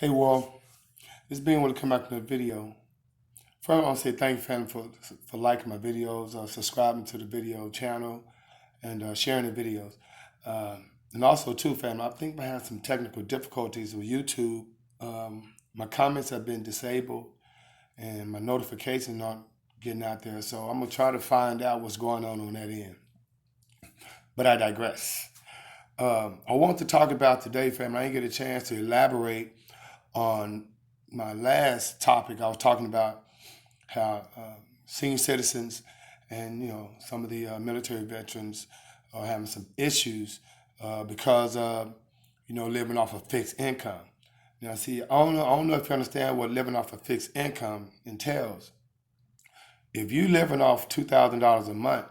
Hey, Wall. It's being able to come back to the video. First, I want to say thank you, fam, for liking my videos, subscribing to the video channel, and sharing the videos. And also, too, fam, I think I had some technical difficulties with YouTube. My comments have been disabled, and my notifications aren't getting out there. So I'm gonna try to find out what's going on that end. But I digress. I want to talk about today, fam. I didn't get a chance to elaborate on my last topic. I was talking about how senior citizens and some of the military veterans are having some issues because of living off of fixed income. Now, see, I don't know if you understand what living off of fixed income entails. If you living off $2,000 a month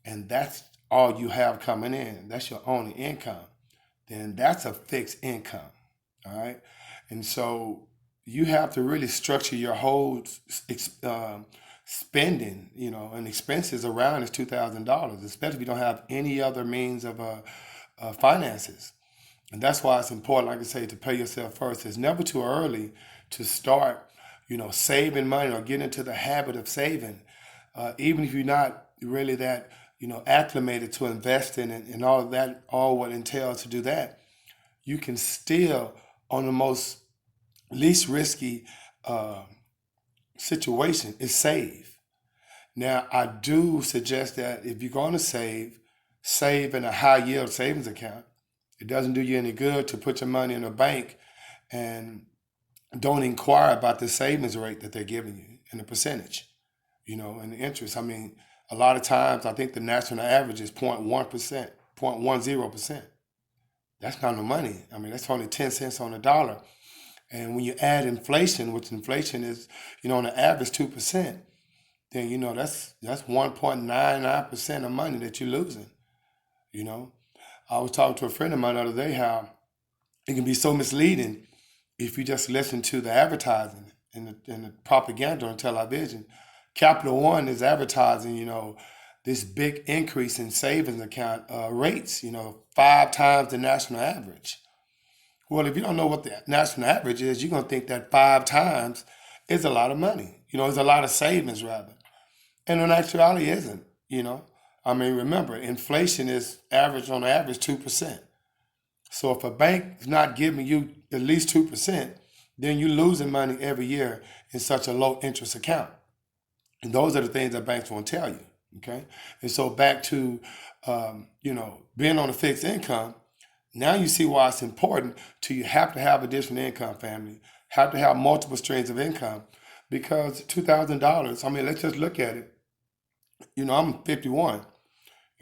and that's all you have coming in, that's your only income, then that's a fixed income. All right. And so you have to really structure your whole spending, and expenses around this $2,000, especially if you don't have any other means of finances. And that's why it's important, like I say, to pay yourself first. It's never too early to start, saving money or get into the habit of saving, even if you're not really that, acclimated to investing and all of that, all what entails to do that. You can still, on the most least risky uh, situation, is save. Now, I do suggest that if you're going to save in a high yield savings account. It doesn't do you any good to put your money in a bank and don't inquire about the savings rate that they're giving you and the percentage, and the interest. I mean, a lot of times I think the national average is 0.1%, 0.10%. That's not no money. I mean, that's only 10 cents on the dollar. And when you add inflation, which inflation is, on the average 2%, then that's 1.99% of money that you're losing. You know, I was talking to a friend of mine the other day how it can be so misleading if you just listen to the advertising and the propaganda on television. Capital One is advertising, this big increase in savings account rates, 5 times the national average. Well, if you don't know what the national average is, you're gonna think that 5 times is a lot of money. It's a lot of savings rather. And in actuality, it isn't. I mean, remember, inflation is average on average 2%. So if a bank is not giving you at least 2%, then you're losing money every year in such a low interest account. And those are the things that banks won't tell you. Okay. And so back to, being on a fixed income, now you see why it's important to you have to have additional income, family, have to have multiple streams of income because $2,000, I mean, let's just look at it. I'm 51.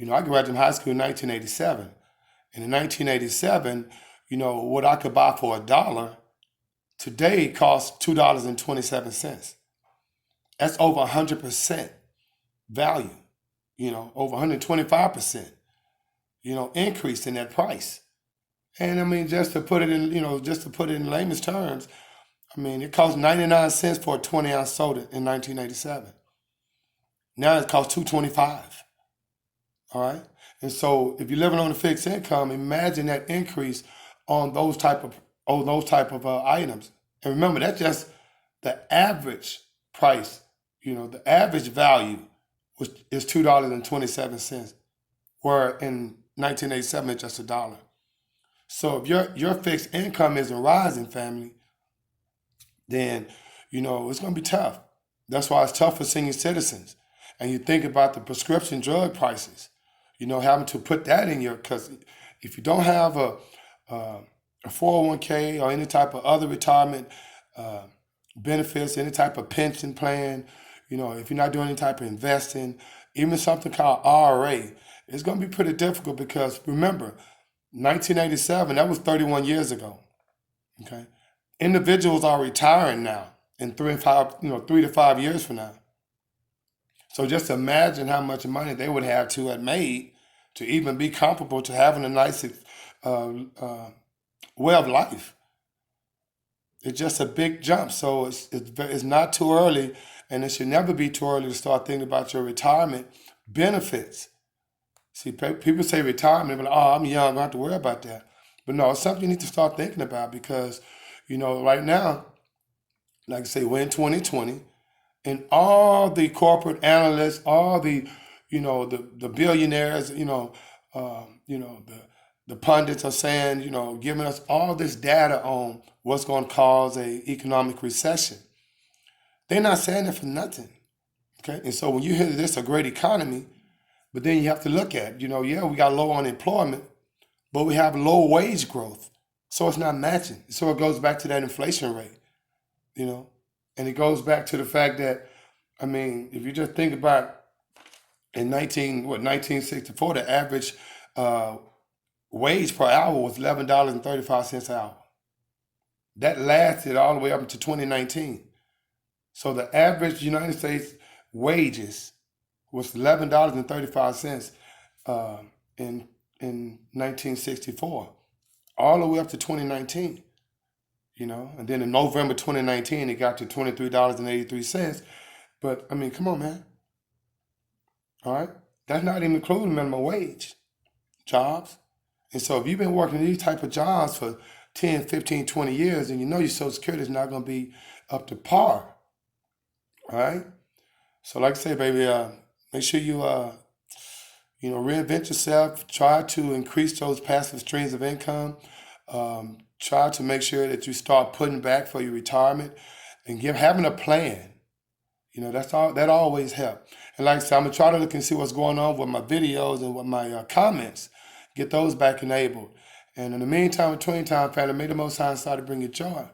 I graduated from high school in 1987. And in 1987, what I could buy for a dollar today costs $2.27. That's over 100% value, over 125%, increase in that price. And I mean, just to put it in layman's terms, I mean, it cost 99 cents for a 20-ounce soda in 1987. Now it costs 2.25. All right. And so if you're living on a fixed income, imagine that increase on those type of items. And remember, that's just the average price. The average value is $2.27, where in 1987 it's just a dollar. So if your fixed income isn't rising, family, then it's gonna be tough. That's why it's tough for senior citizens. And you think about the prescription drug prices, having to put that in because if you don't have a 401k or any type of other retirement uh, benefits, any type of pension plan, if you're not doing any type of investing, even something called IRA, it's going to be pretty difficult because remember, 1987, that was 31 years ago. Okay, individuals are retiring now in 3 to 5 years from now. So just imagine how much money they would have to have made to even be comparable to having a nice uh, uh, way of life. It's just a big jump. So it's not too early, and it should never be too early to start thinking about your retirement benefits. See, people say retirement, but oh, I'm young, I don't have to worry about that. But no, it's something you need to start thinking about because Right now, like I say, we're in 2020, and all the corporate analysts, all the billionaires, the pundits are saying, giving us all this data on what's going to cause a economic recession. They're not saying it for nothing. Okay, and so when you hear this a great economy, but then you have to look at, yeah, we got low unemployment, but we have low wage growth, so it's not matching. So it goes back to that inflation rate, you know, and it goes back to the fact that, I mean, if you just think about in 1964, the average uh, wage per hour was $11.35 an hour. That lasted all the way up into 2019. So the average United States wages was $11.35 uh, in 1964, all the way up to 2019. And then in November 2019, it got to $23.83. But I mean, come on, man. All right, that's not even including minimum wage jobs. And so if you've been working these type of jobs for 10, 15, 20 years, and your Social Security is not going to be up to par. All right. So like I say, baby, make sure you reinvent yourself. Try to increase those passive streams of income. Try to make sure that you start putting back for your retirement, and having a plan. That's all. That always help. And like I said, I'm gonna try to look and see what's going on with my videos and with my comments. Get those back enabled. And in the meantime, between time, family, may the Most High start to bring you joy.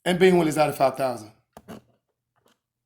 And being with is out of 5,000.